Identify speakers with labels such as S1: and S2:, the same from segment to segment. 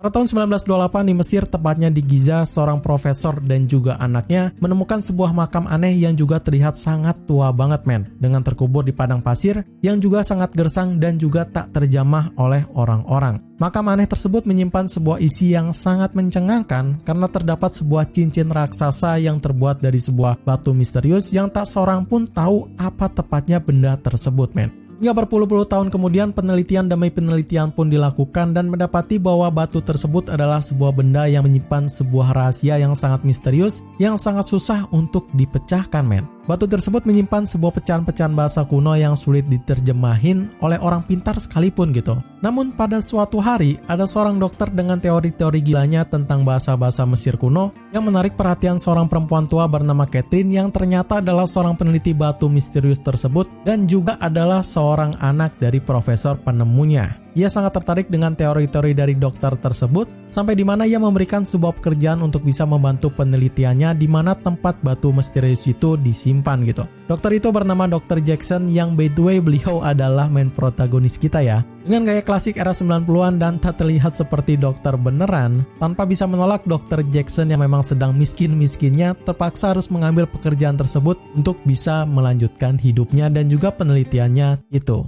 S1: Pada tahun 1928 di Mesir, tepatnya di Giza, seorang profesor dan juga anaknya menemukan sebuah makam aneh yang juga terlihat sangat tua banget men, dengan terkubur di padang pasir yang juga sangat gersang dan juga tak terjamah oleh orang-orang. Makam aneh tersebut menyimpan sebuah isi yang sangat mencengangkan karena terdapat sebuah cincin raksasa yang terbuat dari sebuah batu misterius yang tak seorang pun tahu apa tepatnya benda tersebut men. Hingga berpuluh-puluh tahun kemudian penelitian demi penelitian pun dilakukan dan mendapati bahwa batu tersebut adalah sebuah benda yang menyimpan sebuah rahasia yang sangat misterius yang sangat susah untuk dipecahkan men. Batu tersebut menyimpan sebuah pecahan-pecahan bahasa kuno yang sulit diterjemahin oleh orang pintar sekalipun gitu. Namun pada suatu hari ada seorang dokter dengan teori-teori gilanya tentang bahasa-bahasa Mesir kuno yang menarik perhatian seorang perempuan tua bernama Catherine yang ternyata adalah seorang peneliti batu misterius tersebut dan juga adalah seorang anak dari profesor penemunya. Ia sangat tertarik dengan teori-teori dari dokter tersebut, sampai di mana ia memberikan sebuah pekerjaan untuk bisa membantu penelitiannya di mana tempat batu misterius itu disimpan gitu. Dokter itu bernama Dr. Jackson yang by the way beliau adalah main protagonis kita ya. Dengan gaya klasik era 90-an dan tak terlihat seperti dokter beneran, tanpa bisa menolak Dr. Jackson yang memang sedang miskin-miskinnya terpaksa harus mengambil pekerjaan tersebut untuk bisa melanjutkan hidupnya dan juga penelitiannya itu.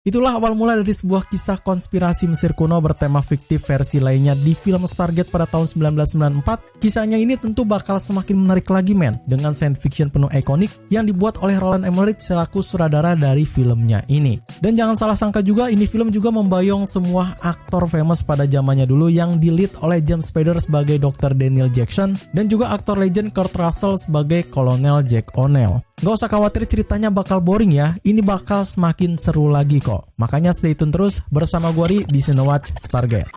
S1: Itulah awal mula dari sebuah kisah konspirasi Mesir kuno bertema fiktif versi lainnya di film Stargate pada tahun 1994. Kisahnya ini tentu bakal semakin menarik lagi men, dengan science fiction penuh ikonik yang dibuat oleh Roland Emmerich selaku sutradara dari filmnya ini. Dan jangan salah sangka juga, ini film juga membayong semua aktor famous pada zamannya dulu yang di-lead oleh James Spader sebagai Dr. Daniel Jackson dan juga aktor legend Kurt Russell sebagai Kolonel Jack O'Neill. Gak usah khawatir ceritanya bakal boring ya, ini bakal semakin seru lagi kok. Makanya stay tune terus bersama gue Ri di Cinewatch Stargate.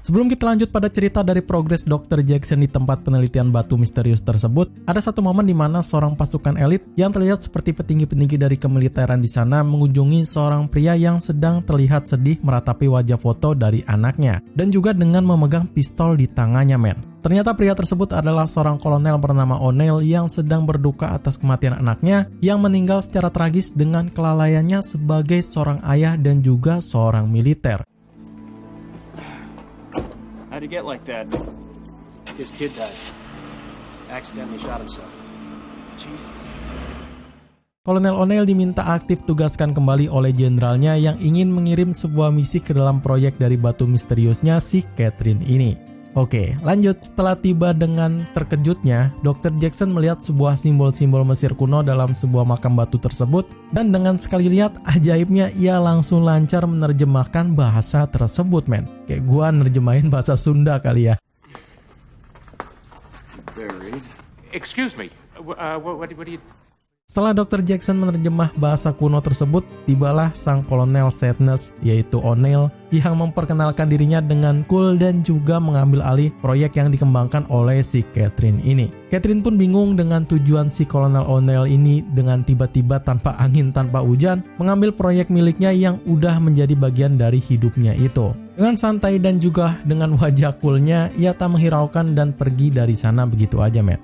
S1: Sebelum kita lanjut pada cerita dari progres Dr. Jackson di tempat penelitian batu misterius tersebut, ada satu momen di mana seorang pasukan elit yang terlihat seperti petinggi-petinggi dari kemiliteran di sana mengunjungi seorang pria yang sedang terlihat sedih meratapi wajah foto dari anaknya dan juga dengan memegang pistol di tangannya men. Ternyata pria tersebut adalah seorang kolonel bernama O'Neill yang sedang berduka atas kematian anaknya yang meninggal secara tragis dengan kelalaiannya sebagai seorang ayah dan juga seorang militer.
S2: How'd he get like that? His kid died. Accidentally shot himself. Jesus.
S1: Kolonel O'Neill diminta aktif tugaskan kembali oleh jenderalnya yang ingin mengirim sebuah misi ke dalam proyek dari batu misteriusnya si Catherine ini. Oke, lanjut. Setelah tiba dengan terkejutnya, Dr. Jackson melihat sebuah simbol-simbol Mesir kuno dalam sebuah makam batu tersebut dan dengan sekali lihat ajaibnya ia langsung lancar menerjemahkan bahasa tersebut men. Kayak gua nerjemahin bahasa Sunda kali ya.
S2: Excuse me, what do you...
S1: Setelah Dr. Jackson menerjemah bahasa kuno tersebut, tibalah sang kolonel Sadness yaitu O'Neill yang memperkenalkan dirinya dengan cool dan juga mengambil alih proyek yang dikembangkan oleh si Catherine ini. Catherine pun bingung dengan tujuan si kolonel O'Neill ini dengan tiba-tiba tanpa angin tanpa hujan mengambil proyek miliknya yang udah menjadi bagian dari hidupnya itu. Dengan santai dan juga dengan wajah coolnya, ia tak menghiraukan dan pergi dari sana begitu aja men.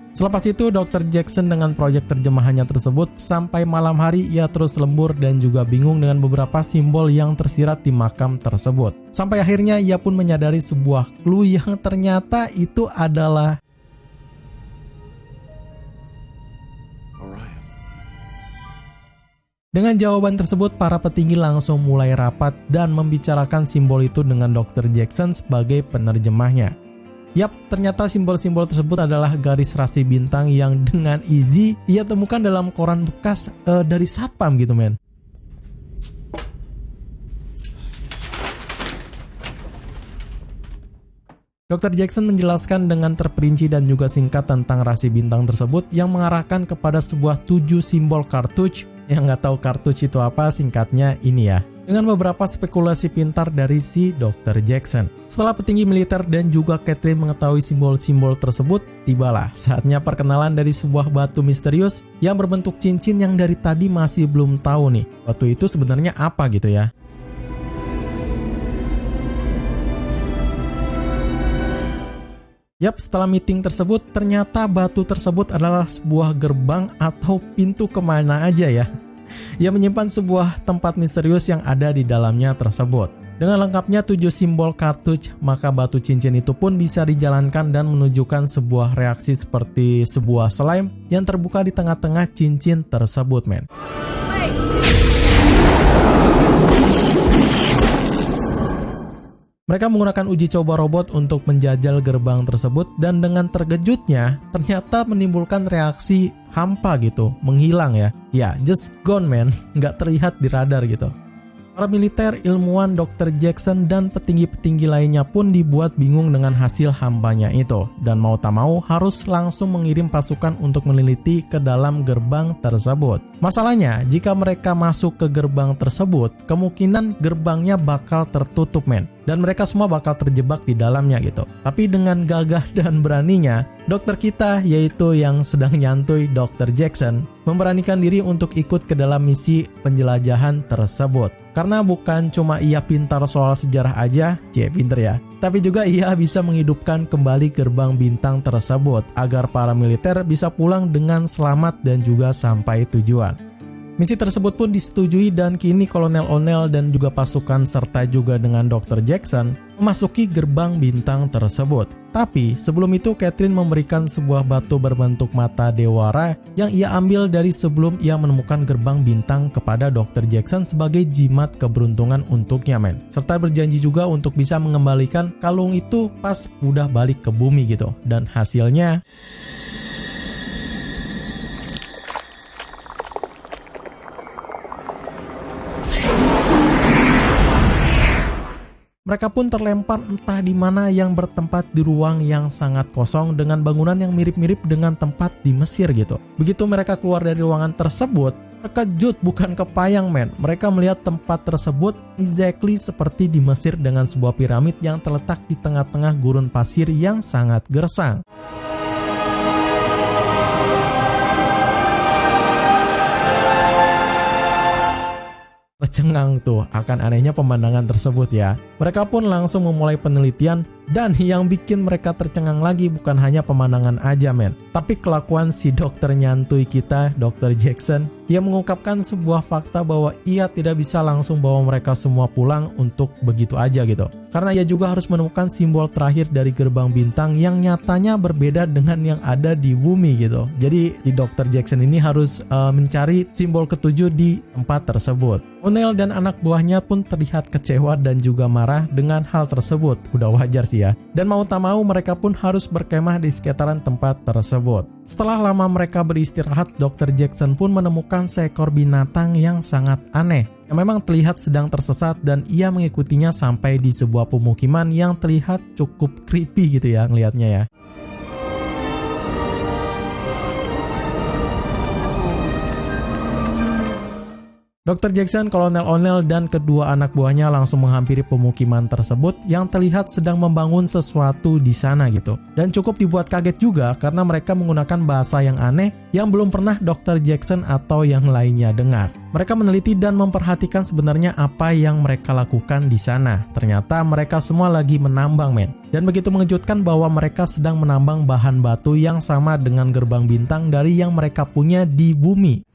S1: Selepas itu, Dr. Jackson dengan proyek terjemahannya tersebut sampai malam hari ia terus lembur dan juga bingung dengan beberapa simbol yang tersirat di makam tersebut. Sampai akhirnya ia pun menyadari sebuah clue yang ternyata itu adalah Dengan jawaban tersebut, para petinggi langsung mulai rapat dan membicarakan simbol itu dengan Dr. Jackson sebagai penerjemahnya. Yap, ternyata simbol-simbol tersebut adalah garis rasi bintang yang dengan easy ia temukan dalam koran bekas dari satpam gitu men. Dr. Jackson menjelaskan dengan terperinci dan juga singkat tentang rasi bintang tersebut yang mengarahkan kepada sebuah 7 simbol kartuj. Yang nggak tahu kartuj itu apa, singkatnya ini ya. Dengan beberapa spekulasi pintar dari si Dr. Jackson. Setelah petinggi militer dan juga Catherine mengetahui simbol-simbol tersebut, tibalah saatnya perkenalan dari sebuah batu misterius yang berbentuk cincin yang dari tadi masih belum tahu nih, batu itu sebenarnya apa gitu ya. Yap, setelah meeting tersebut, ternyata batu tersebut adalah sebuah gerbang atau pintu kemana aja ya. Ia menyimpan sebuah tempat misterius yang ada di dalamnya tersebut. Dengan lengkapnya 7 simbol kartuj, maka batu cincin itu pun bisa dijalankan dan menunjukkan sebuah reaksi seperti sebuah slime yang terbuka di tengah-tengah cincin tersebut, men. Mereka menggunakan uji coba robot untuk menjajal gerbang tersebut dan dengan terkejutnya ternyata menimbulkan reaksi hampa gitu, menghilang ya. Ya, just gone man, nggak terlihat di radar gitu. Para militer, ilmuwan, Dr. Jackson, dan petinggi-petinggi lainnya pun dibuat bingung dengan hasil hampanya itu. Dan mau tak mau harus langsung mengirim pasukan untuk meneliti ke dalam gerbang tersebut. Masalahnya, jika mereka masuk ke gerbang tersebut, kemungkinan gerbangnya bakal tertutup men. Dan mereka semua bakal terjebak di dalamnya gitu. Tapi dengan gagah dan beraninya, dokter kita, yaitu yang sedang nyantuy Dr. Jackson, memberanikan diri untuk ikut ke dalam misi penjelajahan tersebut. Karena bukan cuma ia pintar soal sejarah aja, pinter ya, tapi juga ia bisa menghidupkan kembali gerbang bintang tersebut agar para militer bisa pulang dengan selamat dan juga sampai tujuan. Misi tersebut pun disetujui dan kini Kolonel O'Neill dan juga pasukan serta juga dengan Dr. Jackson memasuki gerbang bintang tersebut. Tapi sebelum itu Catherine memberikan sebuah batu berbentuk mata dewara yang ia ambil dari sebelum ia menemukan gerbang bintang kepada Dr. Jackson sebagai jimat keberuntungan untuknya men. Serta berjanji juga untuk bisa mengembalikan kalung itu pas udah balik ke bumi gitu. Dan hasilnya mereka pun terlempar entah di mana yang bertempat di ruang yang sangat kosong dengan bangunan yang mirip-mirip dengan tempat di Mesir gitu. Begitu mereka keluar dari ruangan tersebut, terkejut bukan kepayang men. Mereka melihat tempat tersebut exactly seperti di Mesir dengan sebuah piramid yang terletak di tengah-tengah gurun pasir yang sangat gersang. Tercengang tuh akan anehnya pemandangan tersebut ya. Mereka pun langsung memulai penelitian dan yang bikin mereka tercengang lagi bukan hanya pemandangan aja men, tapi kelakuan si dokter nyantui kita, Dr. Jackson, yang mengungkapkan sebuah fakta bahwa ia tidak bisa langsung bawa mereka semua pulang untuk begitu aja gitu. Karena ia juga harus menemukan simbol terakhir dari gerbang bintang yang nyatanya berbeda dengan yang ada di bumi gitu. Jadi si Dr. Jackson ini harus mencari simbol ketujuh di tempat tersebut. O'Neill dan anak buahnya pun terlihat kecewa dan juga marah dengan hal tersebut. Udah wajar sih ya. Dan mau tak mau mereka pun harus berkemah di sekitaran tempat tersebut. Setelah lama mereka beristirahat, Dr. Jackson pun menemukan seekor binatang yang sangat aneh yang memang terlihat sedang tersesat dan ia mengikutinya sampai di sebuah pemukiman yang terlihat cukup creepy gitu ya ngelihatnya ya. Dr. Jackson, Kolonel O'Neill, dan kedua anak buahnya langsung menghampiri pemukiman tersebut yang terlihat sedang membangun sesuatu di sana gitu. Dan cukup dibuat kaget juga karena mereka menggunakan bahasa yang aneh yang belum pernah Dr. Jackson atau yang lainnya dengar. Mereka meneliti dan memperhatikan sebenarnya apa yang mereka lakukan di sana. Ternyata mereka semua lagi menambang men. Dan begitu mengejutkan bahwa mereka sedang menambang bahan batu yang sama dengan gerbang bintang dari yang mereka punya di bumi.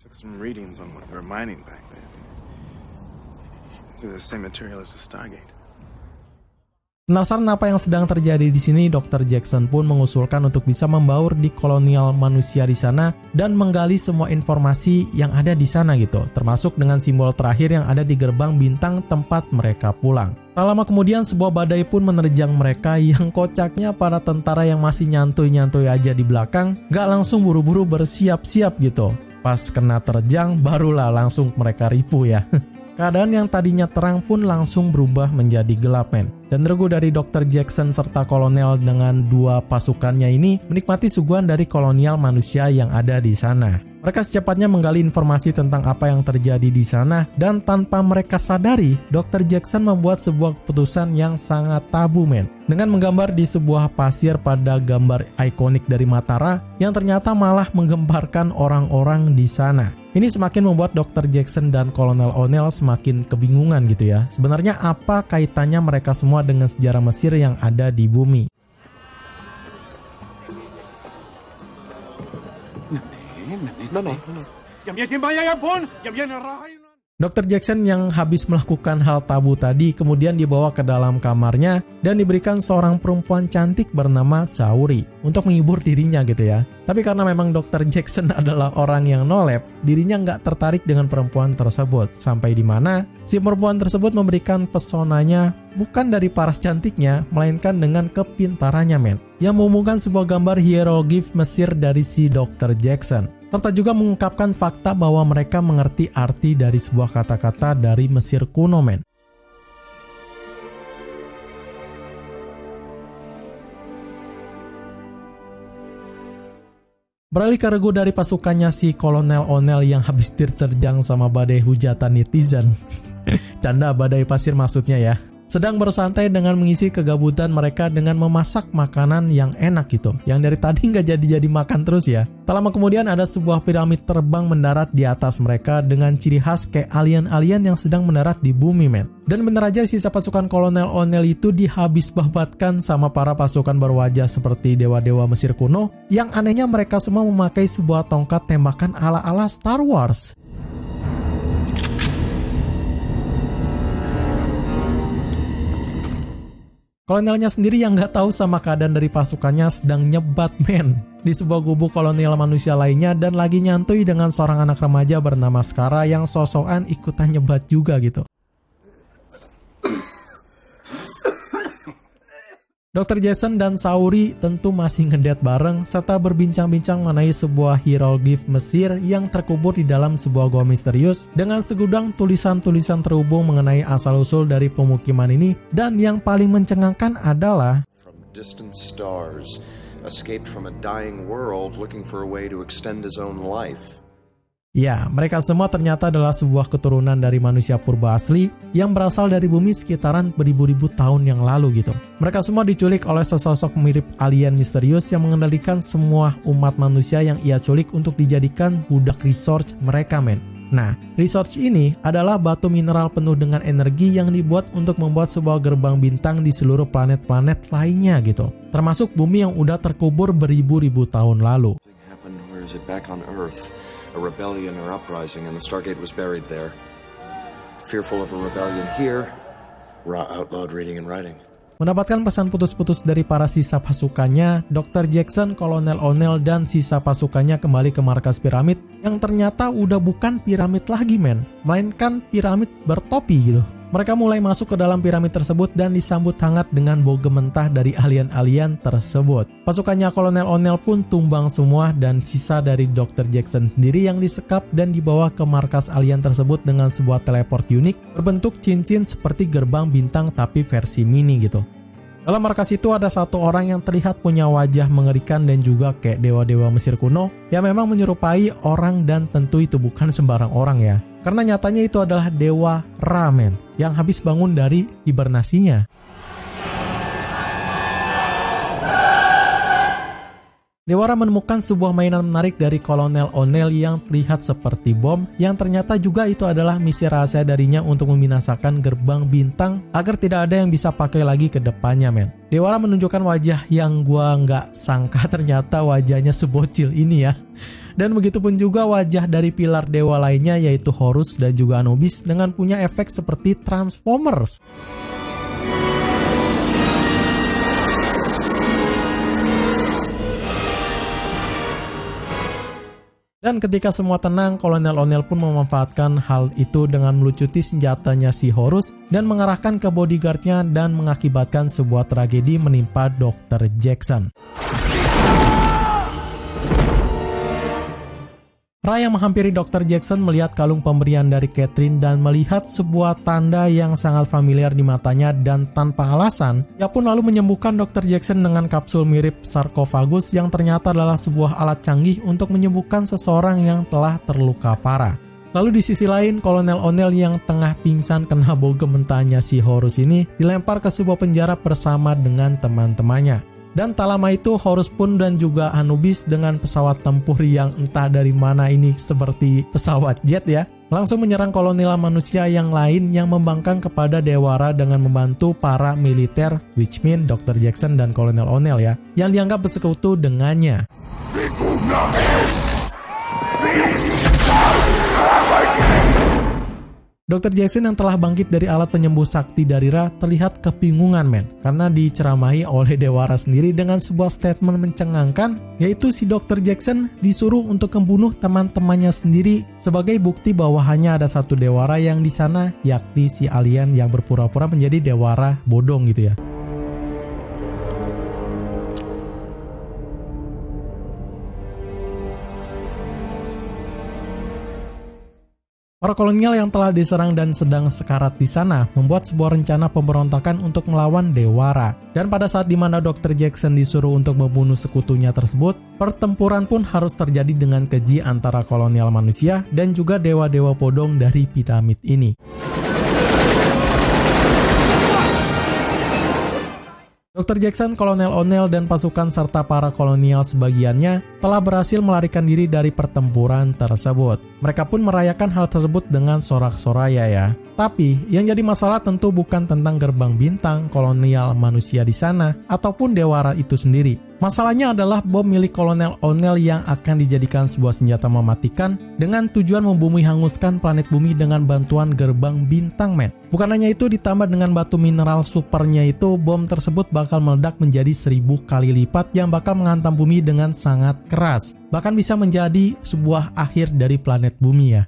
S1: Penasaran apa yang sedang terjadi di sini, Dr. Jackson pun mengusulkan untuk bisa membaur di kolonial manusia di sana dan menggali semua informasi yang ada di sana gitu, termasuk dengan simbol terakhir yang ada di gerbang bintang tempat mereka pulang. Tak lama kemudian sebuah badai pun menerjang mereka yang kocaknya para tentara yang masih nyantuy-nyantuy aja di belakang gak langsung buru-buru bersiap-siap gitu. Pas kena terjang barulah langsung mereka ripuh ya. Keadaan yang tadinya terang pun langsung berubah menjadi gelap men. Dan regu dari Dr. Jackson serta kolonel dengan dua pasukannya ini menikmati suguhan dari kolonial manusia yang ada di sana. Mereka secepatnya menggali informasi tentang apa yang terjadi di sana dan tanpa mereka sadari, Dr. Jackson membuat sebuah keputusan yang sangat tabu men. Dengan menggambar di sebuah pasir pada gambar ikonik dari Matara yang ternyata malah menggemparkan orang-orang di sana. Ini semakin membuat Dr. Jackson dan Kolonel O'Neill semakin kebingungan gitu ya. Sebenarnya apa kaitannya mereka semua dengan sejarah Mesir yang ada di bumi? Dr. Jackson yang habis melakukan hal tabu tadi kemudian dibawa ke dalam kamarnya dan diberikan seorang perempuan cantik bernama Saori untuk menghibur dirinya gitu ya. Tapi karena memang Dr. Jackson adalah orang yang nolep, dirinya nggak tertarik dengan perempuan tersebut. Sampai di mana si perempuan tersebut memberikan pesonanya bukan dari paras cantiknya, melainkan dengan kepintarannya men, yang menghubungkan sebuah gambar hieroglif Mesir dari si Dr. Jackson. Serta juga mengungkapkan fakta bahwa mereka mengerti arti dari sebuah kata-kata dari Mesir kuno, men. Beralih ke regu dari pasukannya si Kolonel O'Neill yang habis diterjang sama badai hujatan netizen. Canda badai pasir maksudnya ya. Sedang bersantai dengan mengisi kegabutan mereka dengan memasak makanan yang enak gitu, yang dari tadi nggak jadi makan terus ya. Tak lama kemudian ada sebuah piramid terbang mendarat di atas mereka dengan ciri khas kayak alien-alien yang sedang mendarat di bumi, men. Dan bener aja sisa pasukan Kolonel O'Neill itu dihabis babatkan sama para pasukan berwajah seperti dewa-dewa Mesir kuno, yang anehnya mereka semua memakai sebuah tongkat tembakan ala-ala Star Wars. Kolonelnya sendiri yang nggak tahu sama keadaan dari pasukannya sedang nyebat men di sebuah gubuk kolonial manusia lainnya dan lagi nyantui dengan seorang anak remaja bernama Skara yang sosokan ikutan nyebat juga gitu. Dr. Jackson dan Saori tentu masih ngedet bareng serta berbincang-bincang mengenai sebuah hieroglif Mesir yang terkubur di dalam sebuah gua misterius dengan segudang tulisan-tulisan terhubung mengenai asal-usul dari pemukiman ini, dan yang paling mencengangkan adalah
S3: From distant stars, escaped from a dying world looking for a way to extend his own life.
S1: ya, mereka semua ternyata adalah sebuah keturunan dari manusia purba asli yang berasal dari bumi sekitaran beribu-ribu tahun yang lalu gitu. Mereka semua diculik oleh sesosok mirip alien misterius yang mengendalikan semua umat manusia yang ia culik untuk dijadikan budak research mereka, men. Nah, research ini adalah batu mineral penuh dengan energi yang dibuat untuk membuat sebuah gerbang bintang di seluruh planet-planet lainnya gitu. Termasuk bumi yang udah terkubur beribu-ribu tahun lalu.
S3: A rebellion or uprising, and the Stargate was buried there. Fearful of a rebellion here, Ra outlawed reading and writing.
S1: Mendapatkan pesan putus-putus dari para sisa pasukannya, Dr. Jackson, Kolonel O'Neill, dan sisa pasukannya kembali ke markas piramid yang ternyata udah bukan piramid lagi, men, melainkan piramid bertopi gitu. Mereka mulai masuk ke dalam piramid tersebut dan disambut hangat dengan bau mentah dari alien-alien tersebut. Pasukannya Kolonel O'Neill pun tumbang semua dan sisa dari Dr. Jackson sendiri yang disekap dan dibawa ke markas alien tersebut dengan sebuah teleport unik berbentuk cincin seperti gerbang bintang tapi versi mini gitu. Dalam markas itu ada satu orang yang terlihat punya wajah mengerikan dan juga kayak dewa-dewa Mesir kuno yang memang menyerupai orang, dan tentu itu bukan sembarang orang ya. Karena nyatanya itu adalah dewa Ra, men, yang habis bangun dari hibernasinya. Dewa Ra menemukan sebuah mainan menarik dari Kolonel O'Neill yang terlihat seperti bom, yang ternyata juga itu adalah misi rahasia darinya untuk membinasakan gerbang bintang agar tidak ada yang bisa pakai lagi ke depannya, men. Dewa Ra menunjukkan wajah yang gua nggak sangka ternyata wajahnya sebocil ini ya. Dan begitupun juga wajah dari pilar dewa lainnya yaitu Horus dan juga Anubis dengan punya efek seperti Transformers. Dan ketika semua tenang, Kolonel O'Neill pun memanfaatkan hal itu dengan melucuti senjatanya si Horus dan mengarahkan ke bodyguardnya dan mengakibatkan sebuah tragedi menimpa Dr. Jackson. Ra yang menghampiri Dr. Jackson melihat kalung pemberian dari Catherine dan melihat sebuah tanda yang sangat familiar di matanya, dan tanpa alasan, ia pun lalu menyembuhkan Dr. Jackson dengan kapsul mirip sarkofagus yang ternyata adalah sebuah alat canggih untuk menyembuhkan seseorang yang telah terluka parah. Lalu di sisi lain, Kolonel O'Neill yang tengah pingsan kena bau mentahnya si Horus ini dilempar ke sebuah penjara bersama dengan teman-temannya. Dan tak lama itu Horus pun dan juga Anubis dengan pesawat tempur yang entah dari mana ini seperti pesawat jet ya, langsung menyerang kolonel manusia yang lain yang membangkang kepada Dewa Ra dengan membantu para militer, which mean Dr. Jackson dan Kolonel O'Neill ya, yang dianggap bersekutu dengannya. Dr. Jackson yang telah bangkit dari alat penyembuh sakti Darira terlihat kebingungan men, karena diceramahi oleh Dewara sendiri dengan sebuah statement mencengangkan, yaitu si Dr. Jackson disuruh untuk membunuh teman-temannya sendiri sebagai bukti bahwa hanya ada satu Dewara yang di sana, yakni si alien yang berpura-pura menjadi Dewara bodong gitu ya. Para kolonial yang telah diserang dan sedang sekarat di sana membuat sebuah rencana pemberontakan untuk melawan Dewara. Dan pada saat dimana Dr. Jackson disuruh untuk membunuh sekutunya tersebut, pertempuran pun harus terjadi dengan keji antara kolonial manusia dan juga dewa-dewa bodong dari piramid ini. Dr. Jackson, Kolonel O'Neill, dan pasukan serta para kolonial sebagiannya telah berhasil melarikan diri dari pertempuran tersebut. Mereka pun merayakan hal tersebut dengan sorak-soraya ya. Tapi, yang jadi masalah tentu bukan tentang gerbang bintang, kolonial manusia di sana, ataupun Dewara itu sendiri. Masalahnya adalah bom milik Kolonel O'Neill yang akan dijadikan sebuah senjata mematikan dengan tujuan membumi hanguskan planet bumi dengan bantuan gerbang bintang men. Bukan hanya itu, ditambah dengan batu mineral supernya itu, bom tersebut bakal meledak menjadi 1000 kali lipat yang bakal menghantam bumi dengan sangat keras. Bahkan bisa menjadi sebuah akhir dari planet bumi ya.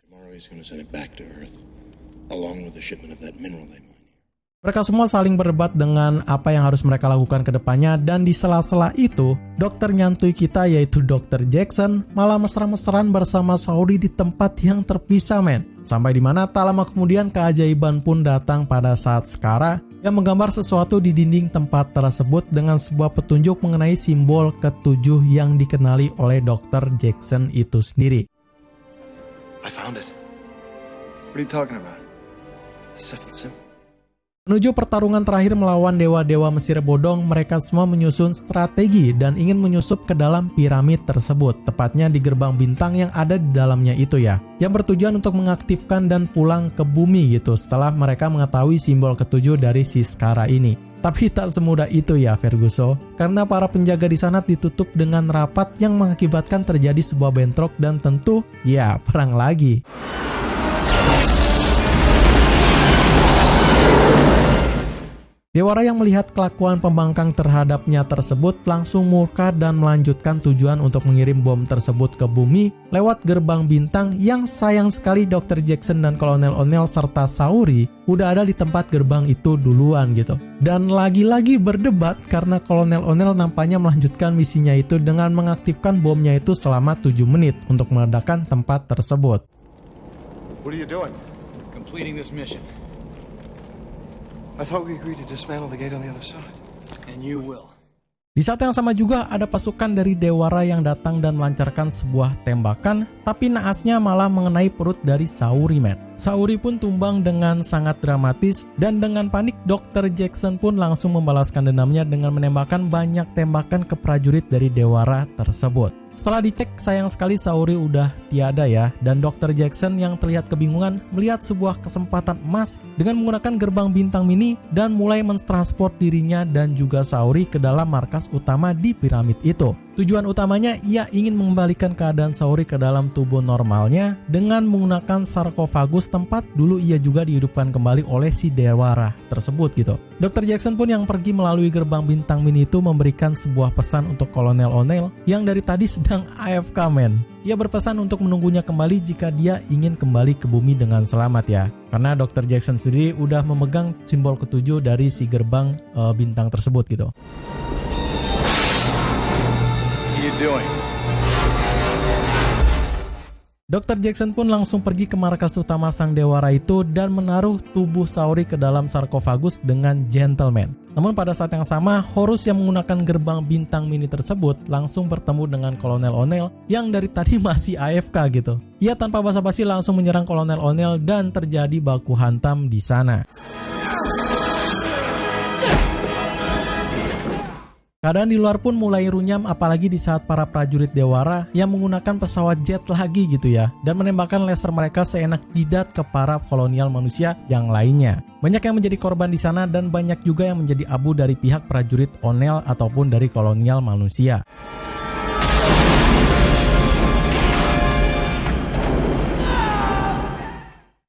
S1: Mereka semua saling berdebat dengan apa yang harus mereka lakukan ke depannya, dan di sela-sela itu, dokter nyantui kita yaitu Dr. Jackson malah mesra-mesraan bersama Saori di tempat yang terpisah men. Sampai dimana tak lama kemudian keajaiban pun datang pada saat Skara yang menggambar sesuatu di dinding tempat tersebut dengan sebuah petunjuk mengenai simbol ketujuh yang dikenali oleh Dr. Jackson itu sendiri.
S3: I found it. What are you talking about? The seventh symbol.
S1: Menuju pertarungan terakhir melawan dewa-dewa Mesir bodong, mereka semua menyusun strategi dan ingin menyusup ke dalam piramid tersebut, tepatnya di gerbang bintang yang ada di dalamnya itu ya, yang bertujuan untuk mengaktifkan dan pulang ke bumi gitu setelah mereka mengetahui simbol ketujuh dari si Skara ini. Tapi tak semudah itu ya Ferguson, karena para penjaga di sana ditutup dengan rapat yang mengakibatkan terjadi sebuah bentrok dan tentu ya perang lagi. Dewara yang melihat kelakuan pembangkang terhadapnya tersebut langsung murka dan melanjutkan tujuan untuk mengirim bom tersebut ke bumi lewat gerbang bintang yang sayang sekali Dr. Jackson dan Kolonel O'Neill serta Saori udah ada di tempat gerbang itu duluan gitu. Dan lagi-lagi berdebat karena Kolonel O'Neill nampaknya melanjutkan misinya itu dengan mengaktifkan bomnya itu selama 7 menit untuk meledakkan tempat tersebut.
S3: What are you doing?
S2: Completing this mission.
S3: I thought we agreed to dismantle the gate on the other side.
S2: And you will.
S1: Di saat yang sama juga ada pasukan dari Dewara yang datang dan melancarkan sebuah tembakan, tapi naasnya malah mengenai perut dari Saori men. Saori pun tumbang dengan sangat dramatis, dan dengan panik Dr. Jackson pun langsung membalaskan dendamnya dengan menembakkan banyak tembakan ke prajurit dari Dewara tersebut. Setelah dicek, sayang sekali Saori udah tiada ya, dan Dr. Jackson yang terlihat kebingungan melihat sebuah kesempatan emas dengan menggunakan gerbang bintang mini dan mulai mentransport dirinya dan juga Saori ke dalam markas utama di piramid itu. Tujuan utamanya ia ingin mengembalikan keadaan Saori ke dalam tubuh normalnya dengan menggunakan sarkofagus tempat dulu ia juga dihidupkan kembali oleh si Dewara tersebut gitu. Dr. Jackson pun yang pergi melalui gerbang bintang mini itu memberikan sebuah pesan untuk Kolonel O'Neill yang dari tadi sedang AFK men. Ia berpesan untuk menunggunya kembali jika dia ingin kembali ke bumi dengan selamat ya. Karena Dr. Jackson sendiri udah memegang simbol ketujuh dari si gerbang bintang tersebut gitu.
S2: Doing.
S1: Dr. Jackson pun langsung pergi ke markas utama sang Dewara itu dan menaruh tubuh Saori ke dalam sarkofagus dengan gentleman. Namun pada saat yang sama, Horus yang menggunakan gerbang bintang mini tersebut langsung bertemu dengan Kolonel O'Neill yang dari tadi masih AFK gitu. Ia tanpa basa-basi langsung menyerang Kolonel O'Neill dan terjadi baku hantam di sana. Keadaan di luar pun mulai runyam apalagi di saat para prajurit Dewara yang menggunakan pesawat jet lagi gitu ya dan menembakkan laser mereka seenak jidat ke para kolonial manusia yang lainnya. Banyak yang menjadi korban di sana dan banyak juga yang menjadi abu dari pihak prajurit O'Neill ataupun dari kolonial manusia.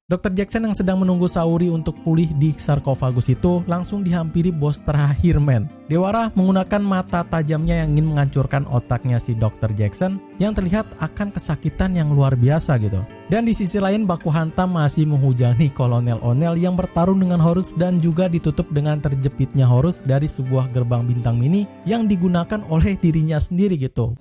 S1: Dr. Jackson yang sedang menunggu Saori untuk pulih di sarkofagus itu langsung dihampiri bos terakhir, men. Dewara menggunakan mata tajamnya yang ingin menghancurkan otaknya si Dr. Jackson yang terlihat akan kesakitan yang luar biasa gitu. Dan di sisi lain baku hantam masih menghujani Kolonel O'Neill yang bertarung dengan Horus dan juga ditutup dengan terjepitnya Horus dari sebuah gerbang bintang mini yang digunakan oleh dirinya sendiri gitu.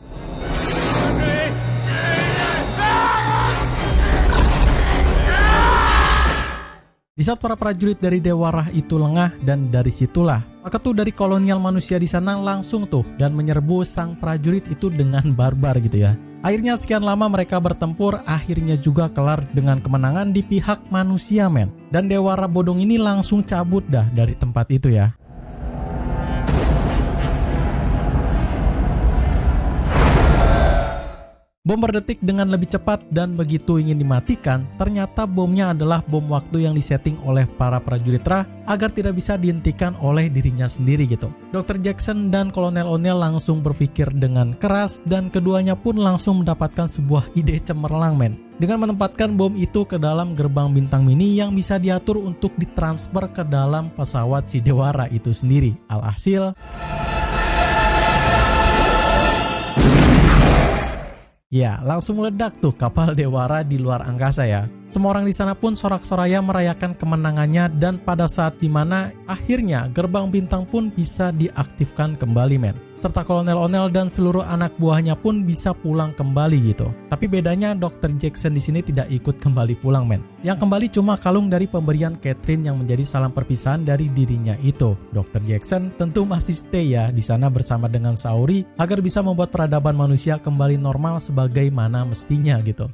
S1: Di saat para prajurit dari Dewara itu lengah dan dari situlah maka tuh dari kolonial manusia di sana langsung tuh dan menyerbu sang prajurit itu dengan barbar gitu ya. Akhirnya sekian lama mereka bertempur akhirnya juga kelar dengan kemenangan di pihak manusia, men. Dan Dewara bodong ini langsung cabut dah dari tempat itu ya. Bom berdetik dengan lebih cepat dan begitu ingin dimatikan, ternyata bomnya adalah bom waktu yang disetting oleh para prajurit Ra agar tidak bisa dihentikan oleh dirinya sendiri gitu. Dr. Jackson dan Kolonel O'Neill langsung berpikir dengan keras dan keduanya pun langsung mendapatkan sebuah ide cemerlang, men. Dengan menempatkan bom itu ke dalam gerbang bintang mini yang bisa diatur untuk ditransfer ke dalam pesawat si Dewara itu sendiri. Alhasil ya, langsung meledak tuh kapal Dewara di luar angkasa ya. Semua orang di sana pun sorak-soraya merayakan kemenangannya dan pada saat dimana akhirnya gerbang bintang pun bisa diaktifkan kembali, men. Serta Kolonel O'Neill dan seluruh anak buahnya pun bisa pulang kembali gitu. Tapi bedanya Dr. Jackson di sini tidak ikut kembali pulang, men. Yang kembali cuma kalung dari pemberian Catherine yang menjadi salam perpisahan dari dirinya itu. Dr. Jackson tentu masih stay ya di sana bersama dengan Saori agar bisa membuat peradaban manusia kembali normal sebagaimana mestinya gitu.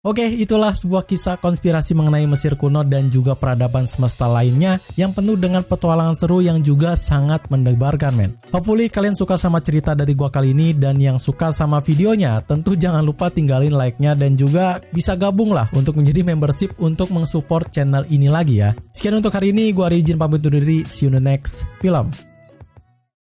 S1: Oke, itulah sebuah kisah konspirasi mengenai Mesir kuno dan juga peradaban semesta lainnya yang penuh dengan petualangan seru yang juga sangat mendebarkan, men. Hopefully kalian suka sama cerita dari gua kali ini, dan yang suka sama videonya tentu jangan lupa tinggalin like-nya dan juga bisa gabung lah untuk menjadi membership untuk mensupport channel ini lagi ya. Sekian untuk hari ini, gua Ari izin pamit undur diri, see you in the next film.